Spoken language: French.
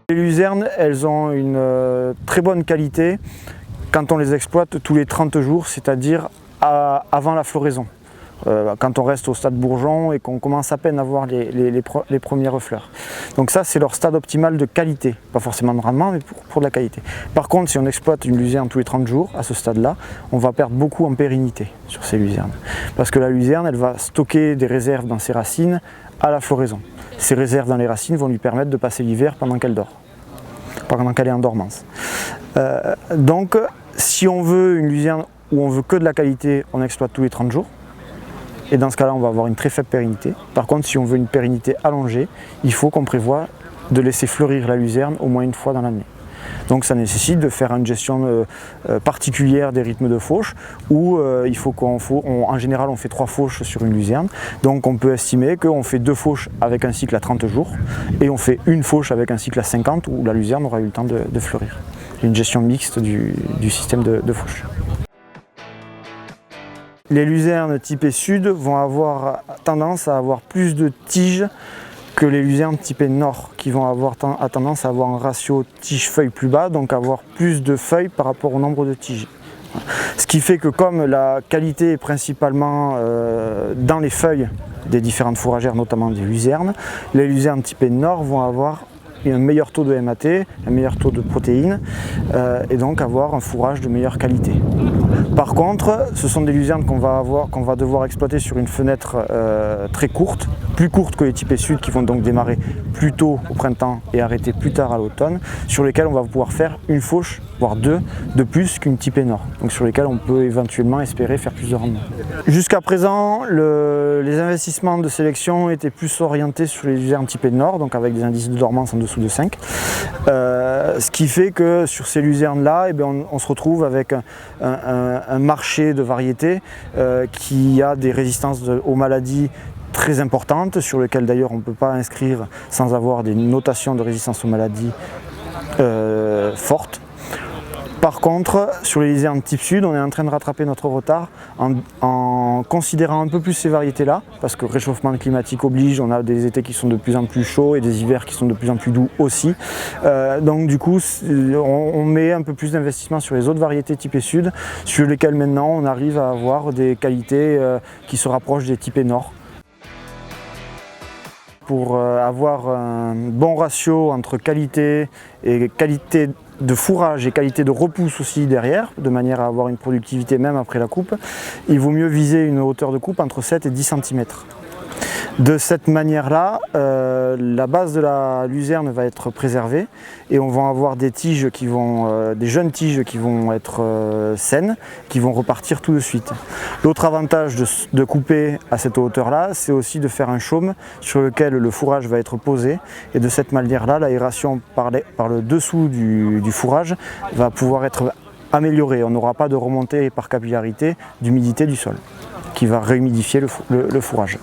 Les luzernes, elles ont une très bonne qualité quand on les exploite tous les 30 jours, c'est-à-dire avant la floraison. Quand on reste au stade bourgeon et qu'on commence à peine à voir les premières fleurs. Donc ça, c'est leur stade optimal de qualité, pas forcément de rendement, mais pour de la qualité. Par contre, si on exploite une luzerne tous les 30 jours, à ce stade-là, on va perdre beaucoup en pérennité sur ces luzernes. Parce que la luzerne, elle va stocker des réserves dans ses racines à la floraison. Ces réserves dans les racines vont lui permettre de passer l'hiver pendant qu'elle dort, pendant qu'elle est en dormance. Donc, si on veut une luzerne où on veut que de la qualité, on exploite tous les 30 jours. Et dans ce cas-là, on va avoir une très faible pérennité. Par contre, si on veut une pérennité allongée, il faut qu'on prévoie de laisser fleurir la luzerne au moins une fois dans l'année. Donc ça nécessite de faire une gestion particulière des rythmes de fauche, où il faut en général on fait 3 fauches sur une luzerne. Donc on peut estimer qu'on fait 2 fauches avec un cycle à 30 jours, et on fait une fauche avec un cycle à 50, où la luzerne aura eu le temps de fleurir. Une gestion mixte du système de fauche. Les luzernes typées sud vont avoir tendance à avoir plus de tiges que les luzernes typées nord, qui vont avoir tendance à avoir un ratio tige-feuille plus bas, donc avoir plus de feuilles par rapport au nombre de tiges. Ce qui fait que comme la qualité est principalement dans les feuilles des différentes fourragères, notamment des luzernes, les luzernes typées nord vont avoir un meilleur taux de MAT, un meilleur taux de protéines et donc avoir un fourrage de meilleure qualité. Par contre, ce sont des luzernes qu'on va devoir exploiter sur une fenêtre très courte, plus courte que les typées sud qui vont donc démarrer plus tôt au printemps et arrêter plus tard à l'automne, sur lesquelles on va pouvoir faire une fauche, voire 2, de plus qu'une typée nord, donc sur lesquelles on peut éventuellement espérer faire plus de rendement. Jusqu'à présent, les investissements de sélection étaient plus orientés sur les luzernes typées nord, donc avec des indices de dormance en dessous de 5. Ce qui fait que sur ces luzernes-là, on se retrouve avec un marché de variétés qui a des résistances aux maladies très importantes, sur lesquelles d'ailleurs on ne peut pas inscrire sans avoir des notations de résistance aux maladies fortes. Par contre, sur les luzernes type sud, on est en train de rattraper notre retard en considérant un peu plus ces variétés-là, parce que le réchauffement climatique oblige, on a des étés qui sont de plus en plus chauds et des hivers qui sont de plus en plus doux aussi. Donc du coup, on met un peu plus d'investissement sur les autres variétés typées sud, sur lesquelles maintenant on arrive à avoir des qualités qui se rapprochent des typées nord. Pour avoir un bon ratio entre qualité de fourrage et qualité de repousse aussi derrière, de manière à avoir une productivité même après la coupe, il vaut mieux viser une hauteur de coupe entre 7 et 10 cm. De cette manière-là, la base de la luzerne va être préservée et on va avoir des tiges des jeunes tiges qui vont être saines, qui vont repartir tout de suite. L'autre avantage de couper à cette hauteur-là, c'est aussi de faire un chaume sur lequel le fourrage va être posé, et de cette manière-là, l'aération par le dessous du fourrage va pouvoir être améliorée. On n'aura pas de remontée par capillarité d'humidité du sol qui va réhumidifier le fourrage.